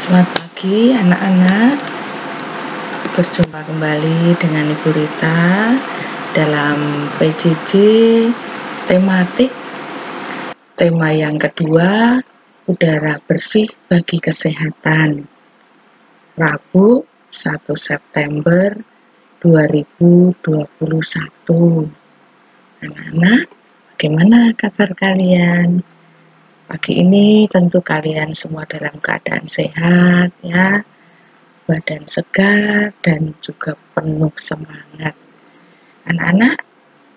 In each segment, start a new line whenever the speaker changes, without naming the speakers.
Selamat pagi anak-anak, berjumpa kembali dengan Ibu Rita dalam PJJ tematik. Tema yang kedua, udara bersih bagi kesehatan, Rabu 1 September 2021. Anak-anak, bagaimana kabar kalian? Pagi ini tentu kalian semua dalam keadaan sehat ya, badan segar dan juga penuh semangat. Anak-anak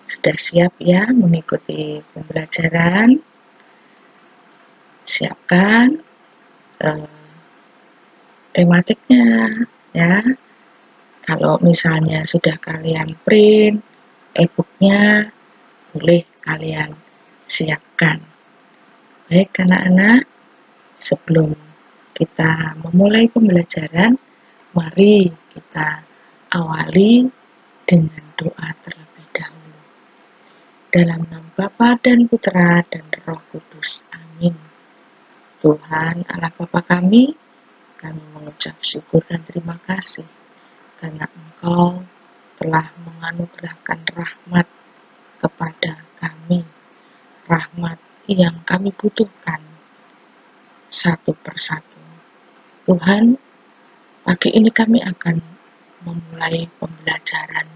sudah siap ya mengikuti pembelajaran? Siapkan tematiknya ya. Kalau misalnya sudah kalian print e-booknya, boleh kalian siapkan. Baik anak-anak, sebelum kita memulai pembelajaran, mari kita awali dengan doa terlebih dahulu. Dalam nama Bapa dan Putra dan Roh Kudus. Amin. Tuhan Allah Bapa kami mengucap syukur dan terima kasih karena Engkau telah menganugerahkan rahmat kepada kami, rahmat yang kami butuhkan satu persatu. Tuhan, pagi ini kami akan memulai pembelajaran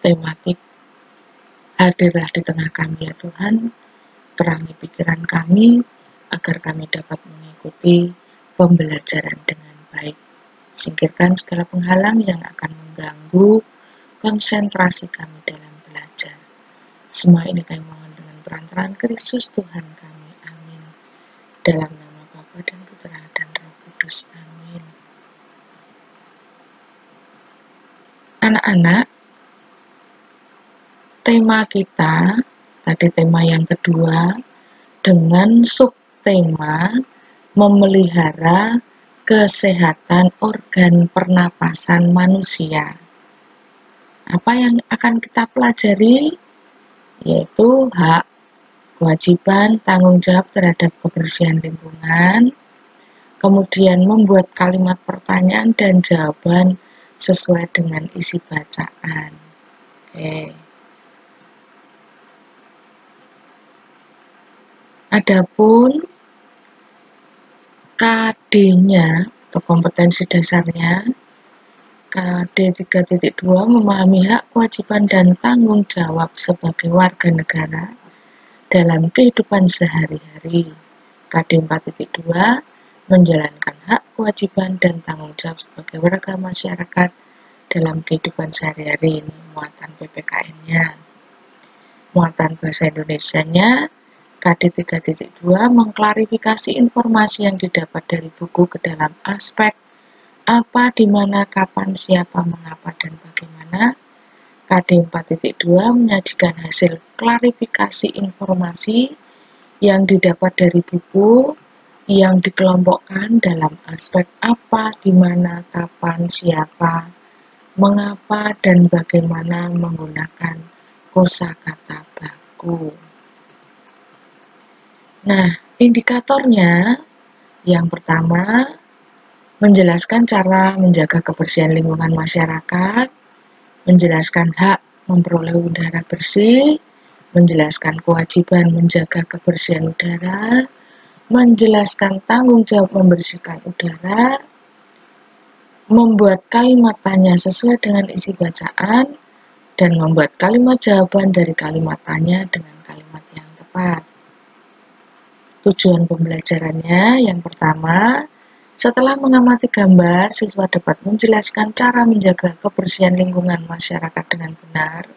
tematik. Hadirlah di tengah kami ya Tuhan, terangi pikiran kami agar kami dapat mengikuti pembelajaran dengan baik. Singkirkan segala penghalang yang akan mengganggu konsentrasi kami dalam belajar. Semua ini kami mohon dengan perantaraan Kristus Tuhan kami. Amin. Dalam nama Bapa dan Putra dan Roh Kudus. Amin. Anak-anak, tema kita, tadi tema yang kedua, dengan subtema memelihara kesehatan organ pernapasan manusia. Apa yang akan kita pelajari? Yaitu hak, kewajiban, tanggung jawab terhadap kebersihan lingkungan, kemudian membuat kalimat pertanyaan dan jawaban sesuai dengan isi bacaan. Oke. Adapun KD-nya atau kompetensi dasarnya, KD 3.2 memahami hak, kewajiban, dan tanggung jawab sebagai warga negara dalam kehidupan sehari-hari. KD 4.2 menjalankan hak, kewajiban, dan tanggung jawab sebagai warga masyarakat dalam kehidupan sehari-hari. Ini muatan PPKN-nya. Muatan bahasa Indonesianya, KD 3.2 mengklarifikasi informasi yang didapat dari buku ke dalam aspek apa, di mana, kapan, siapa, mengapa, dan bagaimana. KD 4.2 menyajikan hasil klarifikasi informasi yang didapat dari buku yang dikelompokkan dalam aspek apa, di mana, kapan, siapa, mengapa, dan bagaimana menggunakan kosakata baku. Nah, indikatornya yang pertama menjelaskan cara menjaga kebersihan lingkungan masyarakat, menjelaskan hak memperoleh udara bersih, menjelaskan kewajiban menjaga kebersihan udara, menjelaskan tanggung jawab membersihkan udara, membuat kalimat tanya sesuai dengan isi bacaan, dan membuat kalimat jawaban dari kalimat tanya dengan kalimat yang tepat. Tujuan pembelajarannya yang pertama, setelah mengamati gambar, siswa dapat menjelaskan cara menjaga kebersihan lingkungan masyarakat dengan benar.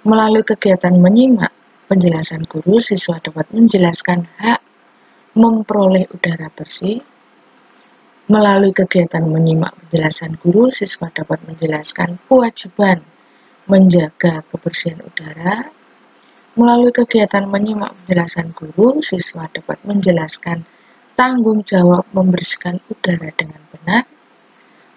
Melalui kegiatan menyimak penjelasan guru, siswa dapat menjelaskan hak memperoleh udara bersih. Melalui kegiatan menyimak penjelasan guru, siswa dapat menjelaskan kewajiban menjaga kebersihan udara. Melalui kegiatan menyimak penjelasan guru, siswa dapat menjelaskan tanggung jawab membersihkan udara dengan benar.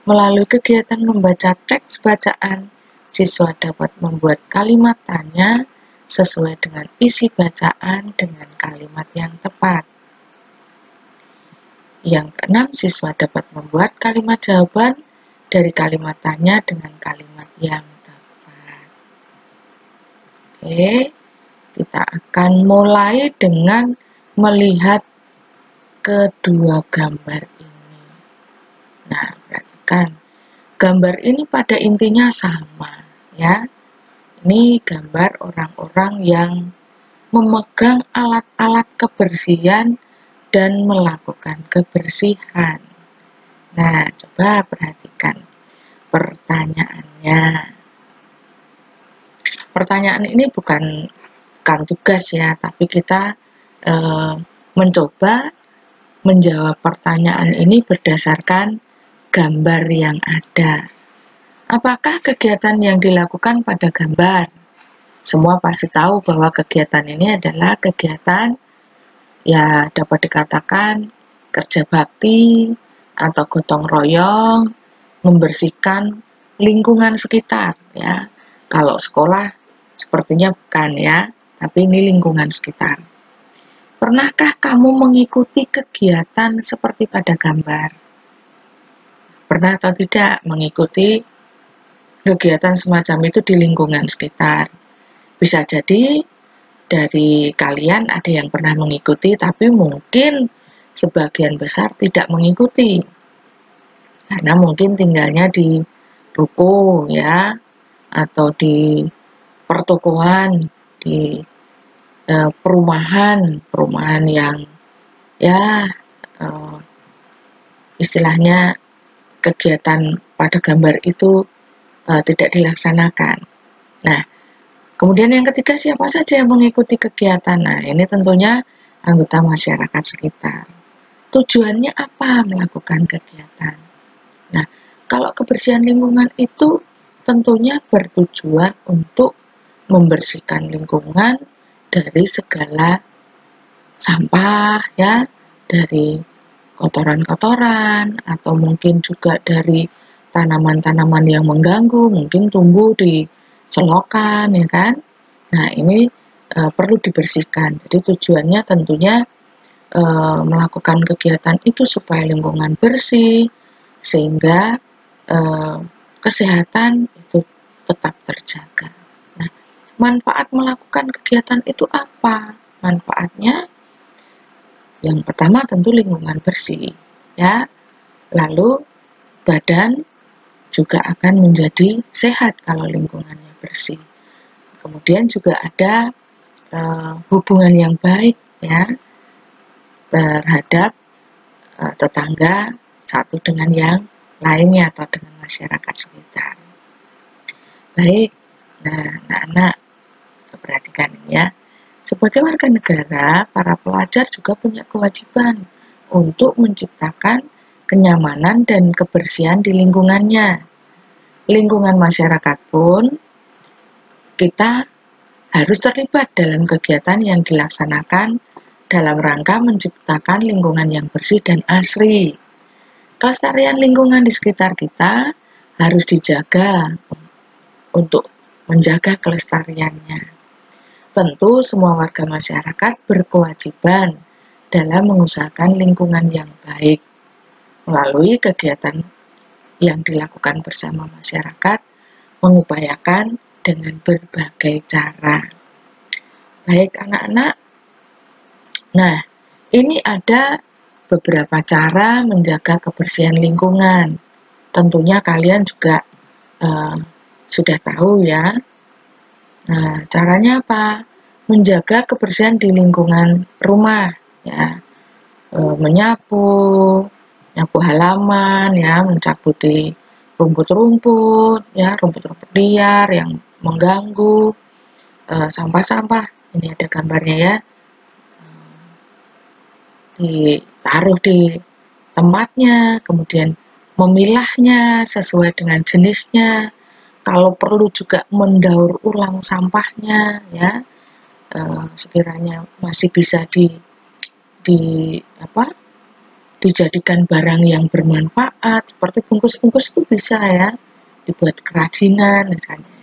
Melalui kegiatan membaca teks bacaan, siswa dapat membuat kalimat tanya sesuai dengan isi bacaan dengan kalimat yang tepat. Yang keenam, siswa dapat membuat kalimat jawaban dari kalimat tanya dengan kalimat yang tepat. Oke, kita akan mulai dengan melihat kedua gambar ini. Nah, perhatikan. Gambar ini pada intinya sama, ya. Ini gambar orang-orang yang memegang alat-alat kebersihan dan melakukan kebersihan. Nah, coba perhatikan pertanyaannya. Pertanyaan ini bukan tugas ya, tapi kita mencoba menjawab pertanyaan ini berdasarkan gambar yang ada. Apakah kegiatan yang dilakukan pada gambar? Semua pasti tahu bahwa kegiatan ini adalah kegiatan ya dapat dikatakan kerja bakti atau gotong royong, membersihkan lingkungan sekitar ya. Kalau sekolah sepertinya bukan ya, tapi ini lingkungan sekitar. Pernahkah kamu mengikuti kegiatan seperti pada gambar? Pernah atau tidak mengikuti kegiatan semacam itu di lingkungan sekitar? Bisa jadi dari kalian ada yang pernah mengikuti, tapi mungkin sebagian besar tidak mengikuti. Karena mungkin tinggalnya di ruko ya, atau di pertokoan, di perumahan yang ya istilahnya kegiatan pada gambar itu tidak dilaksanakan. Nah, kemudian yang ketiga, siapa saja yang mengikuti kegiatan? Nah, ini tentunya anggota masyarakat sekitar. Tujuannya apa melakukan kegiatan? Nah, kalau kebersihan lingkungan itu tentunya bertujuan untuk membersihkan lingkungan dari segala sampah ya, dari kotoran-kotoran, atau mungkin juga dari tanaman-tanaman yang mengganggu, mungkin tumbuh di selokan ya kan. Nah, ini perlu dibersihkan. Jadi tujuannya tentunya melakukan kegiatan itu supaya lingkungan bersih, sehingga kesehatan itu tetap terjaga. Nah, manfaat melakukan kegiatan itu apa? Manfaatnya yang pertama tentu lingkungan bersih, ya. Lalu badan juga akan menjadi sehat kalau lingkungannya bersih. Kemudian juga ada hubungan yang baik ya terhadap tetangga satu dengan yang lainnya atau dengan masyarakat sekitar. Baik, nah anak-anak perhatikan ya. Sebagai warga negara, para pelajar juga punya kewajiban untuk menciptakan kenyamanan dan kebersihan di lingkungannya. Lingkungan masyarakat pun kita harus terlibat dalam kegiatan yang dilaksanakan dalam rangka menciptakan lingkungan yang bersih dan asri. Kelestarian lingkungan di sekitar kita harus dijaga untuk menjaga kelestariannya. Tentu semua warga masyarakat berkewajiban dalam mengusahakan lingkungan yang baik melalui kegiatan yang dilakukan bersama masyarakat, mengupayakan dengan berbagai cara. Baik anak-anak, nah ini ada beberapa cara menjaga kebersihan lingkungan. Tentunya kalian juga sudah tahu ya. Nah, caranya apa? Menjaga kebersihan di lingkungan rumah, ya. Menyapu halaman, ya, mencabuti rumput-rumput, ya, rumput-rumput liar yang mengganggu, sampah-sampah. Ini ada gambarnya ya. Ditaruh di tempatnya, kemudian memilahnya sesuai dengan jenisnya. Kalau perlu juga mendaur ulang sampahnya ya, sekiranya masih bisa dijadikan barang yang bermanfaat, seperti bungkus-bungkus itu bisa ya dibuat kerajinan misalnya.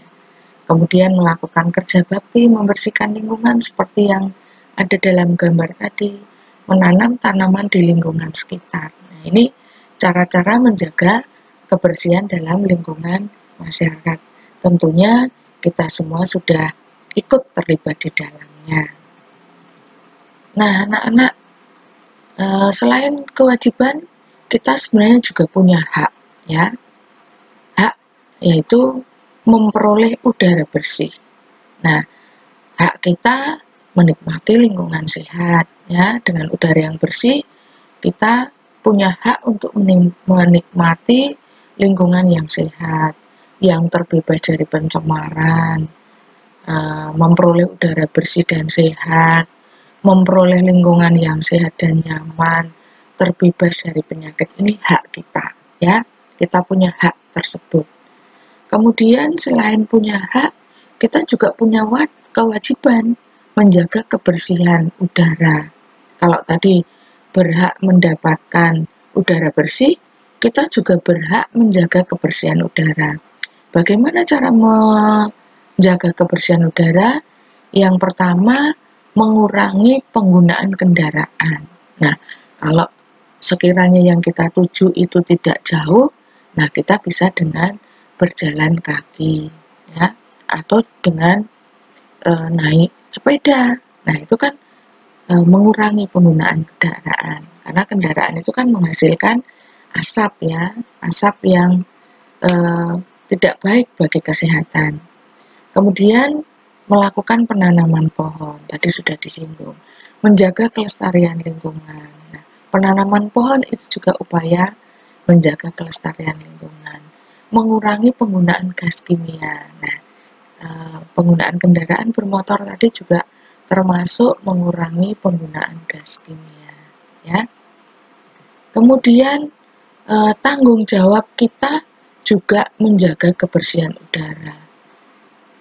Kemudian melakukan kerja bakti membersihkan lingkungan seperti yang ada dalam gambar tadi, menanam tanaman di lingkungan sekitar. Nah, ini cara-cara menjaga kebersihan dalam lingkungan masyarakat. Tentunya kita semua sudah ikut terlibat di dalamnya. Nah, anak-anak, selain kewajiban, kita sebenarnya juga punya hak, ya. Hak yaitu memperoleh udara bersih. Nah, hak kita menikmati lingkungan sehat, ya. Dengan udara yang bersih, kita punya hak untuk menikmati lingkungan yang sehat, yang terbebas dari pencemaran, memperoleh udara bersih dan sehat, memperoleh lingkungan yang sehat dan nyaman, terbebas dari penyakit. Ini hak kita, ya. Kita punya hak tersebut. Kemudian selain punya hak, kita juga punya kewajiban menjaga kebersihan udara. Kalau tadi berhak mendapatkan udara bersih, kita juga berhak menjaga kebersihan udara. Bagaimana cara menjaga kebersihan udara? Yang pertama, mengurangi penggunaan kendaraan. Nah, kalau sekiranya yang kita tuju itu tidak jauh, nah kita bisa dengan berjalan kaki, ya, atau dengan naik sepeda. Nah, itu kan mengurangi penggunaan kendaraan, karena kendaraan itu kan menghasilkan asap, ya, asap yang tidak baik bagi kesehatan. Kemudian melakukan penanaman pohon, tadi sudah disinggung, menjaga kelestarian lingkungan. Nah, penanaman pohon itu juga upaya menjaga kelestarian lingkungan, mengurangi penggunaan gas kimia. Nah, penggunaan kendaraan bermotor tadi juga termasuk mengurangi penggunaan gas kimia, ya. Kemudian tanggung jawab kita juga menjaga kebersihan udara.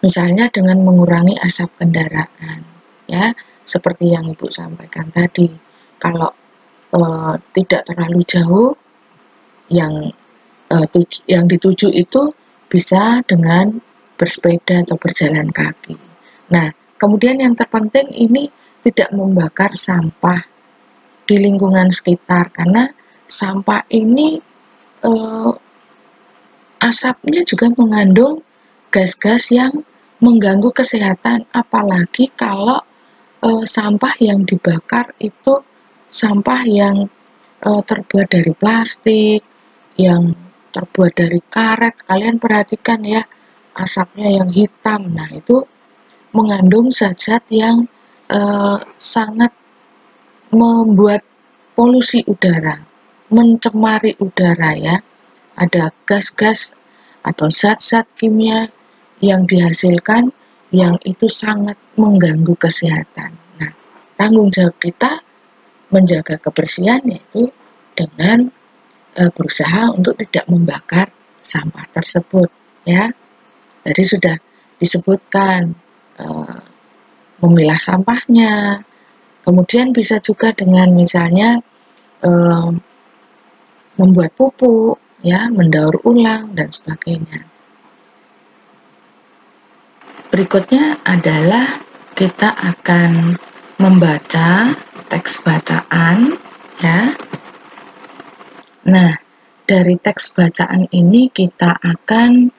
Misalnya dengan mengurangi asap kendaraan, ya, seperti yang Ibu sampaikan tadi. Kalau tidak terlalu jauh, yang dituju itu bisa dengan bersepeda atau berjalan kaki. Nah, kemudian yang terpenting ini tidak membakar sampah di lingkungan sekitar, karena sampah ini asapnya juga mengandung gas-gas yang mengganggu kesehatan, apalagi kalau sampah yang dibakar itu sampah yang terbuat dari plastik, yang terbuat dari karet. Kalian perhatikan ya, asapnya yang hitam. Nah, itu mengandung zat-zat yang sangat membuat polusi udara, mencemari udara, ya. Ada gas-gas atau zat-zat kimia yang dihasilkan yang itu sangat mengganggu kesehatan. Nah, tanggung jawab kita menjaga kebersihan yaitu dengan berusaha untuk tidak membakar sampah tersebut, ya. Tadi sudah disebutkan memilah sampahnya, kemudian bisa juga dengan misalnya membuat pupuk, ya, mendaur ulang dan sebagainya. Berikutnya adalah kita akan membaca teks bacaan, ya. Nah, dari teks bacaan ini kita akan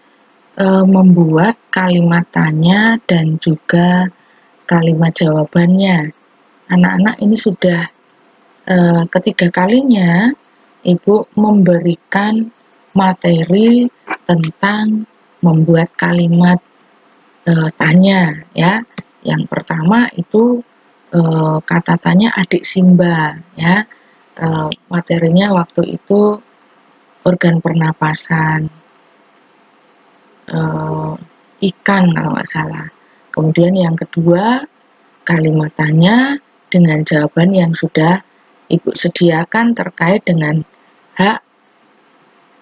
membuat kalimat tanya dan juga kalimat jawabannya. Anak-anak ini sudah ketiga kalinya Ibu memberikan materi tentang membuat kalimat tanya, ya. Yang pertama itu kata tanya adik Simba, ya. Materinya waktu itu organ pernapasan, ikan kalau nggak salah. Kemudian yang kedua kalimat tanya dengan jawaban yang sudah Ibu sediakan terkait dengan hak,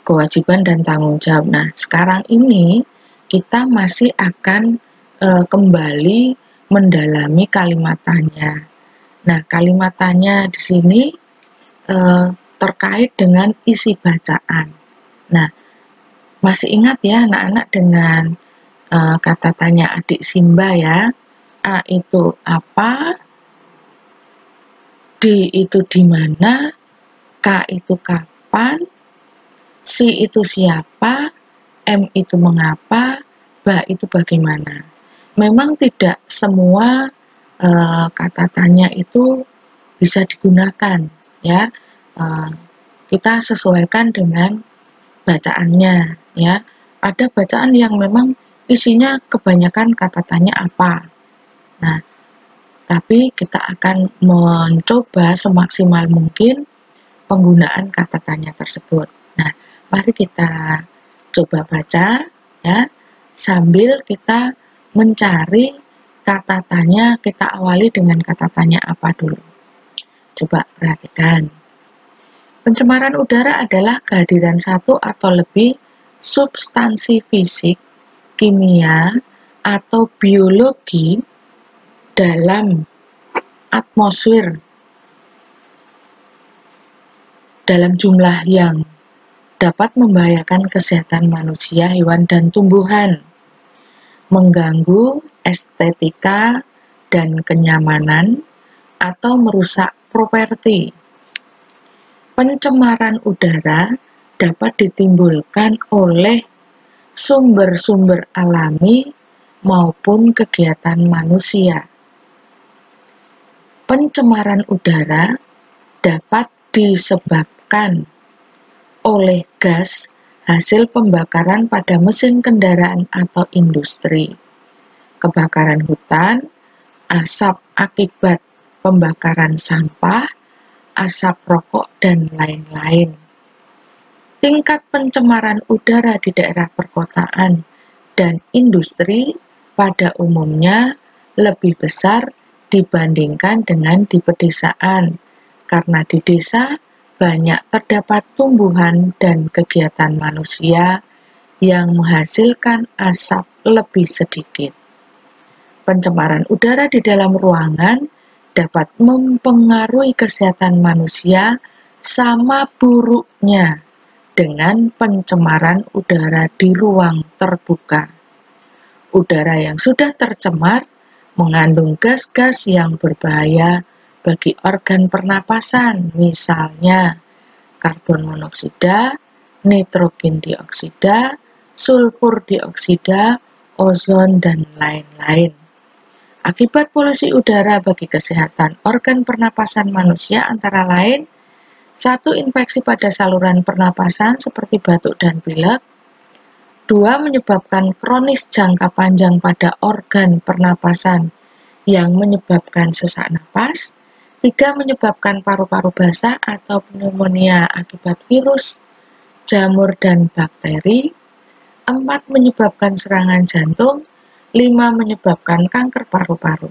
kewajiban, dan tanggung jawab. Nah, sekarang ini kita masih akan kembali mendalami kalimat tanya. Nah, kalimat tanya di sini terkait dengan isi bacaan. Nah, masih ingat ya anak-anak dengan kata tanya adik Simba, ya. A itu apa? D D itu di mana, K itu kapan, C itu siapa, M itu mengapa, B itu bagaimana. Memang tidak semua kata tanya itu bisa digunakan, ya. Kita sesuaikan dengan bacaannya, ya. Ada bacaan yang memang isinya kebanyakan kata tanya apa. Nah, tapi kita akan mencoba semaksimal mungkin penggunaan kata tanya tersebut. Nah, mari kita coba baca, ya, sambil kita mencari kata tanya. Kita awali dengan kata tanya apa dulu. Coba perhatikan. Pencemaran udara adalah kehadiran satu atau lebih substansi fisik, kimia, atau biologi dalam atmosfer dalam jumlah yang dapat membahayakan kesehatan manusia, hewan, dan tumbuhan, mengganggu estetika dan kenyamanan, atau merusak properti. Pencemaran udara dapat ditimbulkan oleh sumber-sumber alami maupun kegiatan manusia. Pencemaran udara dapat disebabkan oleh gas hasil pembakaran pada mesin kendaraan atau industri, kebakaran hutan, asap akibat pembakaran sampah, asap rokok, dan lain-lain. Tingkat pencemaran udara di daerah perkotaan dan industri pada umumnya lebih besar dibandingkan dengan di pedesaan, karena di desa banyak terdapat tumbuhan dan kegiatan manusia yang menghasilkan asap lebih sedikit. Pencemaran udara di dalam ruangan dapat mempengaruhi kesehatan manusia sama buruknya dengan pencemaran udara di ruang terbuka. Udara yang sudah tercemar mengandung gas-gas yang berbahaya bagi organ pernapasan, misalnya karbon monoksida, nitrogen dioksida, sulfur dioksida, ozon, dan lain-lain. Akibat polusi udara bagi kesehatan organ pernapasan manusia antara lain: 1. Infeksi pada saluran pernapasan seperti batuk dan pilek. 2. Menyebabkan kronis jangka panjang pada organ pernapasan yang menyebabkan sesak napas. 3. Menyebabkan paru-paru basah atau pneumonia akibat virus, jamur, dan bakteri. 4. Menyebabkan serangan jantung. 5. Menyebabkan kanker paru-paru.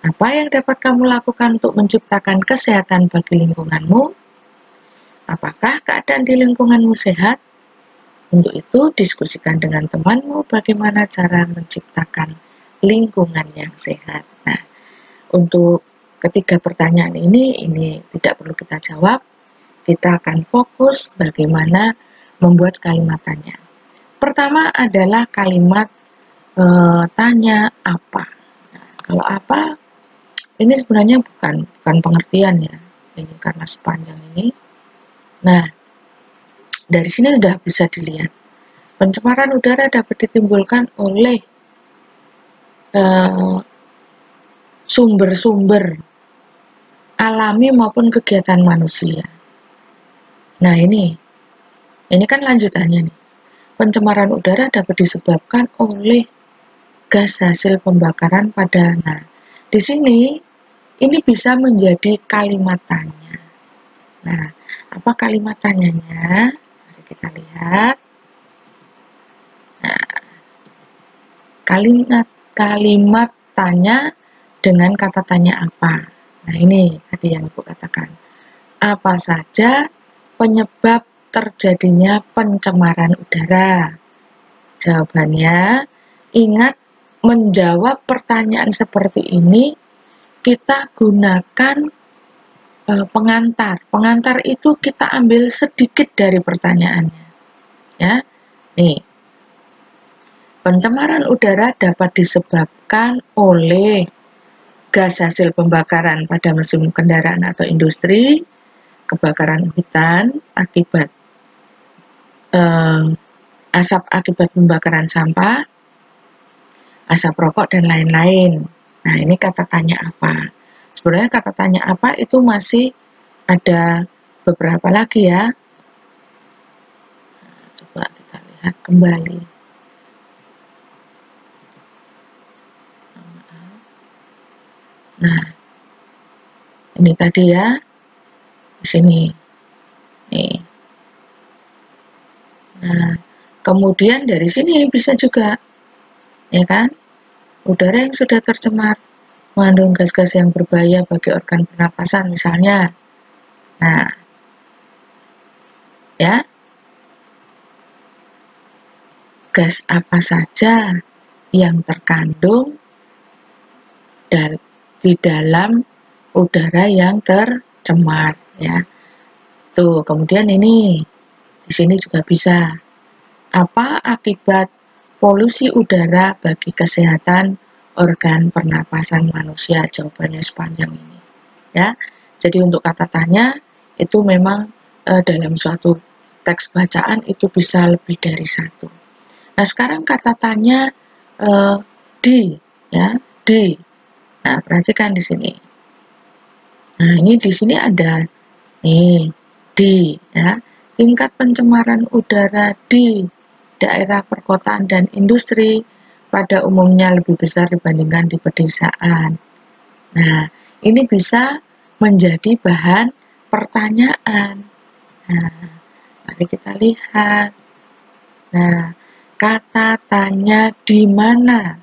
Apa yang dapat kamu lakukan untuk menciptakan kesehatan bagi lingkunganmu? Apakah keadaan di lingkunganmu sehat? Untuk itu, diskusikan dengan temanmu bagaimana cara menciptakan lingkungan yang sehat. Nah, untuk ketiga pertanyaan ini tidak perlu kita jawab. Kita akan fokus bagaimana membuat kalimat tanya. Pertama adalah kalimat tanya apa. Nah, kalau apa, ini sebenarnya bukan pengertian ya, ini karena sepanjang ini. Nah, dari sini sudah bisa dilihat, pencemaran udara dapat ditimbulkan oleh sumber-sumber alami maupun kegiatan manusia. Nah, ini kan lanjutannya nih. Pencemaran udara dapat disebabkan oleh gas hasil pembakaran pada. Nah, di sini ini bisa menjadi kalimat tanya. Nah, apa kalimat tanyanya? Mari kita lihat. Nah, kalimat tanya dengan kata tanya apa? Nah, ini tadi yang Ibu katakan. Apa saja penyebab terjadinya pencemaran udara? Jawabannya, ingat, menjawab pertanyaan seperti ini kita gunakan pengantar. Pengantar itu kita ambil sedikit dari pertanyaannya. Ya. Nih. Pencemaran udara dapat disebabkan oleh gas hasil pembakaran pada mesin kendaraan atau industri, kebakaran hutan akibat asap akibat pembakaran sampah, asap rokok, dan lain-lain. Nah, ini kata tanya apa? Sebenarnya kata tanya apa itu masih ada beberapa lagi ya. Coba kita lihat kembali. Nah, ini tadi ya, di sini. Nih. Nah, kemudian dari sini bisa juga, ya kan? Udara yang sudah tercemar mengandung gas-gas yang berbahaya bagi organ pernapasan misalnya. Nah, ya, gas apa saja yang terkandung di dalam udara yang tercemar, ya. Tuh, kemudian ini di sini juga bisa. Apa akibat polusi udara bagi kesehatan organ pernapasan manusia? Jawabannya sepanjang ini, ya. Jadi untuk kata tanya itu memang dalam suatu teks bacaan itu bisa lebih dari satu. Nah, sekarang kata tanya di, ya, di. Nah, perhatikan di sini. Nah, ini di sini ada nih di, ya, tingkat pencemaran udara di daerah perkotaan dan industri pada umumnya lebih besar dibandingkan di pedesaan. Nah, ini bisa menjadi bahan pertanyaan. Nah, mari kita lihat. Nah, kata tanya di mana?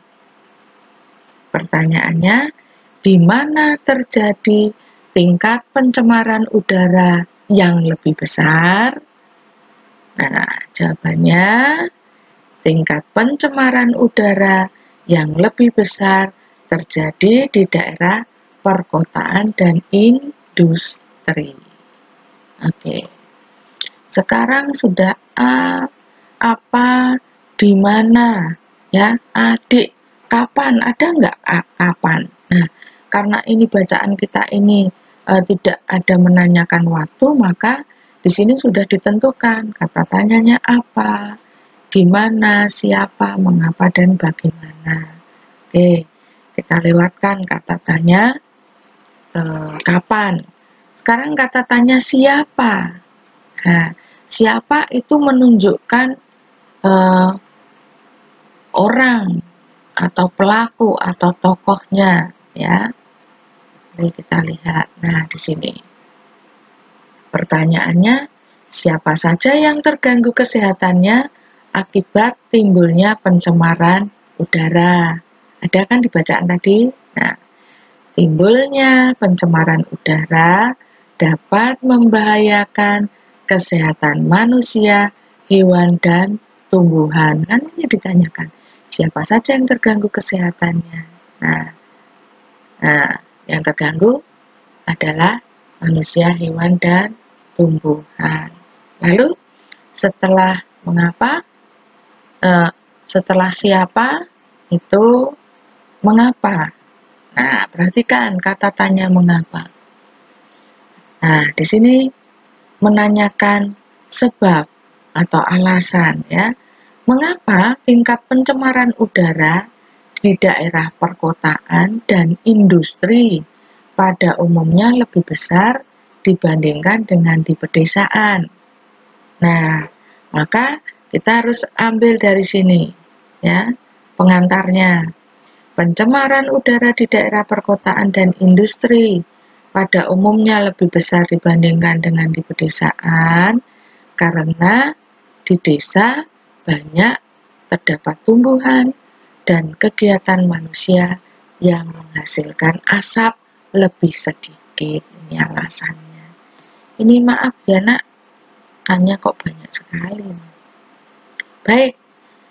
Pertanyaannya, di mana terjadi tingkat pencemaran udara yang lebih besar? Nah, jawabannya tingkat pencemaran udara yang lebih besar terjadi di daerah perkotaan dan industri. Oke. Sekarang sudah apa, di mana, ya, adik, kapan, ada nggak kapan? Nah, karena ini bacaan kita ini tidak ada menanyakan waktu, maka di sini sudah ditentukan kata tanyanya apa, di mana, siapa, mengapa, dan bagaimana. Oke, kita lewatkan kata tanya kapan. Sekarang kata tanya siapa. Nah, siapa itu menunjukkan orang atau pelaku atau tokohnya, ya. Mari kita lihat. Nah, di sini pertanyaannya, siapa saja yang terganggu kesehatannya akibat timbulnya pencemaran udara? Ada kan di bacaan tadi? Nah, timbulnya pencemaran udara dapat membahayakan kesehatan manusia, hewan, dan tumbuhan. Kan ini ditanyakan, siapa saja yang terganggu kesehatannya? Nah, yang terganggu adalah manusia, hewan, dan tumbuhan. Lalu setelah mengapa, setelah siapa itu mengapa. Nah, perhatikan kata tanya mengapa. Nah, di sini menanyakan sebab atau alasan, ya. Mengapa tingkat pencemaran udara di daerah perkotaan dan industri pada umumnya lebih besar dibandingkan dengan di pedesaan? Nah, maka kita harus ambil dari sini, ya, pengantarnya. Pencemaran udara di daerah perkotaan dan industri pada umumnya lebih besar dibandingkan dengan di pedesaan karena di desa banyak terdapat tumbuhan dan kegiatan manusia yang menghasilkan asap lebih sedikit. Ini alasannya. Ini maaf ya nak, hanya kok banyak sekali. Baik,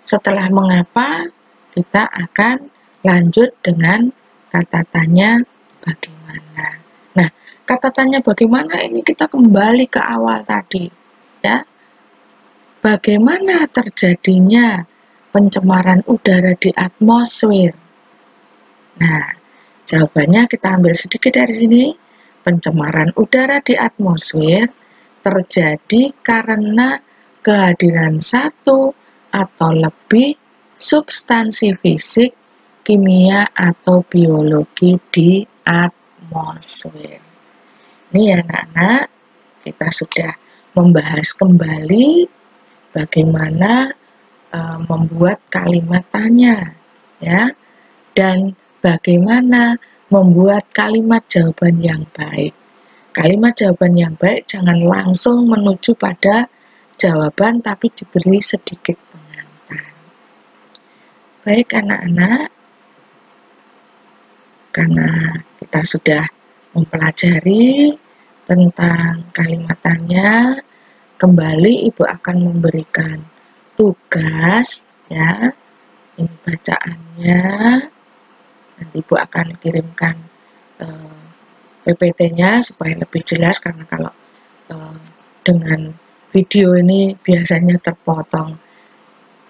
setelah mengapa kita akan lanjut dengan kata tanya bagaimana. Nah, kata tanya bagaimana ini kita kembali ke awal tadi, ya. Bagaimana terjadinya pencemaran udara di atmosfer? Nah, Jawabannya kita ambil sedikit dari sini. Pencemaran udara di atmosfer terjadi karena kehadiran satu atau lebih substansi fisik, kimia, atau biologi di atmosfer. Ini ya anak-anak, kita sudah membahas kembali bagaimana membuat kalimat tanya, ya, dan bagaimana membuat kalimat jawaban yang baik. Kalimat jawaban yang baik jangan langsung menuju pada jawaban, tapi diberi sedikit pengantar. Baik anak-anak, karena kita sudah mempelajari tentang kalimat tanya, kembali Ibu akan memberikan tugas, ya. Ini bacaannya. Nanti Ibu akan kirimkan PPT-nya supaya lebih jelas, karena kalau dengan video ini biasanya terpotong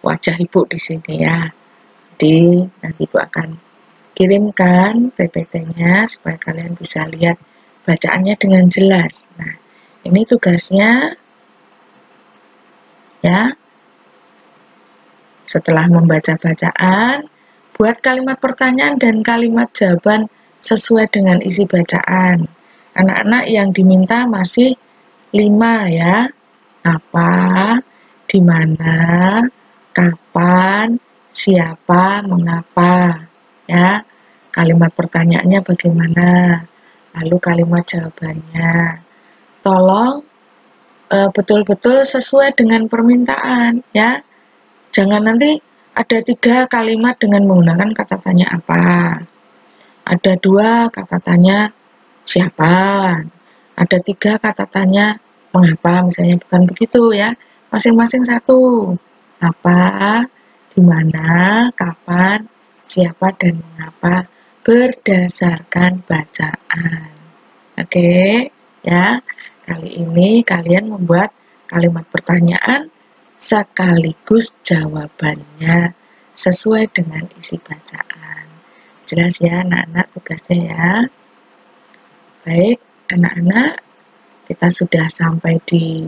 wajah Ibu di sini ya. Jadi nanti Ibu akan kirimkan PPT-nya supaya kalian bisa lihat bacaannya dengan jelas. Nah, ini tugasnya ya. Setelah membaca bacaan, buat kalimat pertanyaan dan kalimat jawaban sesuai dengan isi bacaan. Anak-anak yang diminta masih 5 ya. Apa, di mana, kapan, siapa, mengapa. Ya. Kalimat pertanyaannya bagaimana, lalu kalimat jawabannya. Tolong betul-betul sesuai dengan permintaan ya. Jangan nanti ada 3 kalimat dengan menggunakan kata tanya apa, ada 2 kata tanya siapa, ada 3 kata tanya mengapa, misalnya, bukan begitu ya. Masing-masing 1, apa, di mana, kapan, siapa, dan mengapa, berdasarkan bacaan. Oke, ya. Kali ini kalian membuat kalimat pertanyaan sekaligus jawabannya sesuai dengan isi bacaan. Jelas ya anak-anak tugasnya ya. Baik anak-anak, kita sudah sampai di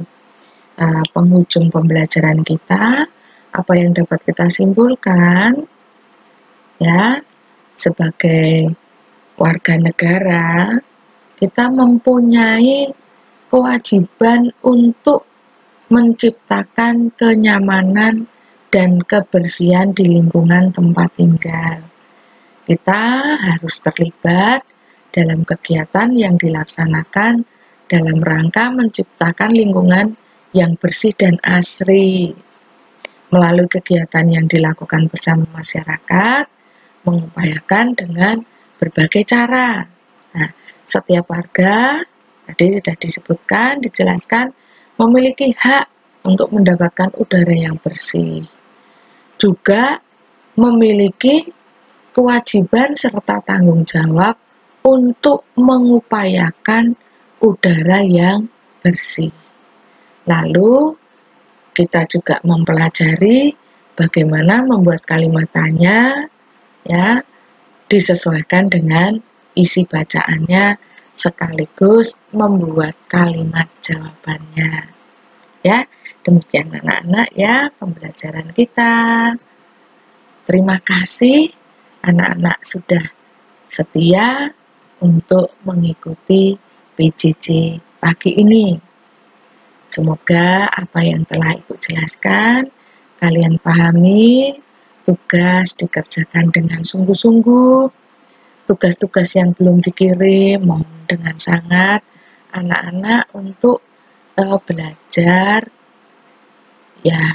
penghujung pembelajaran kita. Apa yang dapat kita simpulkan ya, sebagai warga negara kita mempunyai kewajiban untuk menciptakan kenyamanan dan kebersihan di lingkungan tempat tinggal. Kita harus terlibat dalam kegiatan yang dilaksanakan dalam rangka menciptakan lingkungan yang bersih dan asri. Melalui kegiatan yang dilakukan bersama masyarakat, mengupayakan dengan berbagai cara. Nah, setiap warga, tadi sudah disebutkan, dijelaskan, memiliki hak untuk mendapatkan udara yang bersih. Juga memiliki kewajiban serta tanggung jawab untuk mengupayakan udara yang bersih. Lalu kita juga mempelajari bagaimana membuat kalimat tanya ya, disesuaikan dengan isi bacaannya sekaligus membuat kalimat jawabannya. Ya, demikian anak-anak ya pembelajaran kita. Terima kasih anak-anak sudah setia untuk mengikuti PJJ pagi ini. Semoga apa yang telah Ibu jelaskan kalian pahami, tugas dikerjakan dengan sungguh-sungguh. Tugas-tugas yang belum dikirim, mohon dengan sangat anak-anak untuk belajar ya,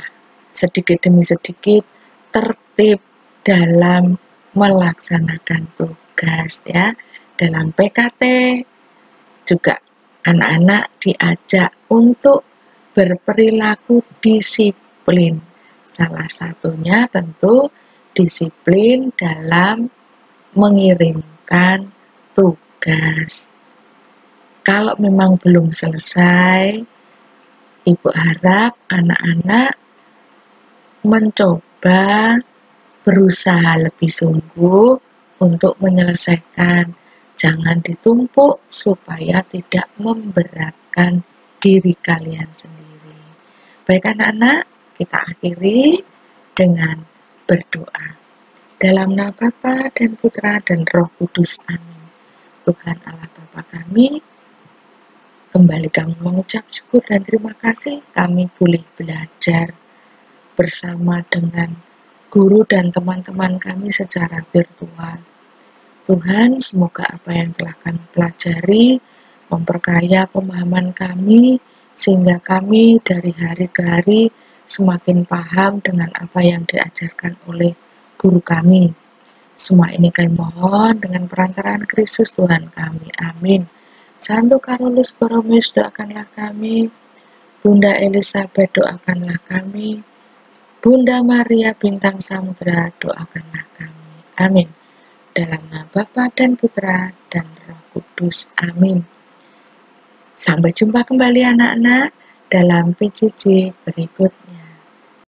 sedikit demi sedikit tertib dalam melaksanakan tugas ya. Dalam PKT juga anak-anak diajak untuk berperilaku disiplin. Salah satunya tentu disiplin dalam mengirimkan tugas. Kalau memang belum selesai, Ibu harap anak-anak mencoba berusaha lebih sungguh untuk menyelesaikan. Jangan ditumpuk supaya tidak memberatkan diri kalian sendiri. Baik anak-anak, kita akhiri dengan berdoa. Dalam nama Bapa dan Putra dan Roh Kudus. Amin. Tuhan Allah Bapa kami, kembali kami mengucap syukur dan terima kasih kami boleh belajar bersama dengan guru dan teman-teman kami secara virtual. Tuhan, semoga apa yang telah kami pelajari memperkaya pemahaman kami, sehingga kami dari hari ke hari semakin paham dengan apa yang diajarkan oleh guru kami. Semua ini kami mohon dengan perantaraan Kristus Tuhan kami. Amin. Santo Carolus Borromeus, doakanlah kami. Bunda Elizabeth, doakanlah kami. Bunda Maria Bintang Samudra, doakanlah kami. Amin. Dalam nama Bapa dan Putra dan Roh Kudus. Amin. Sampai jumpa kembali anak-anak dalam PJJ berikutnya.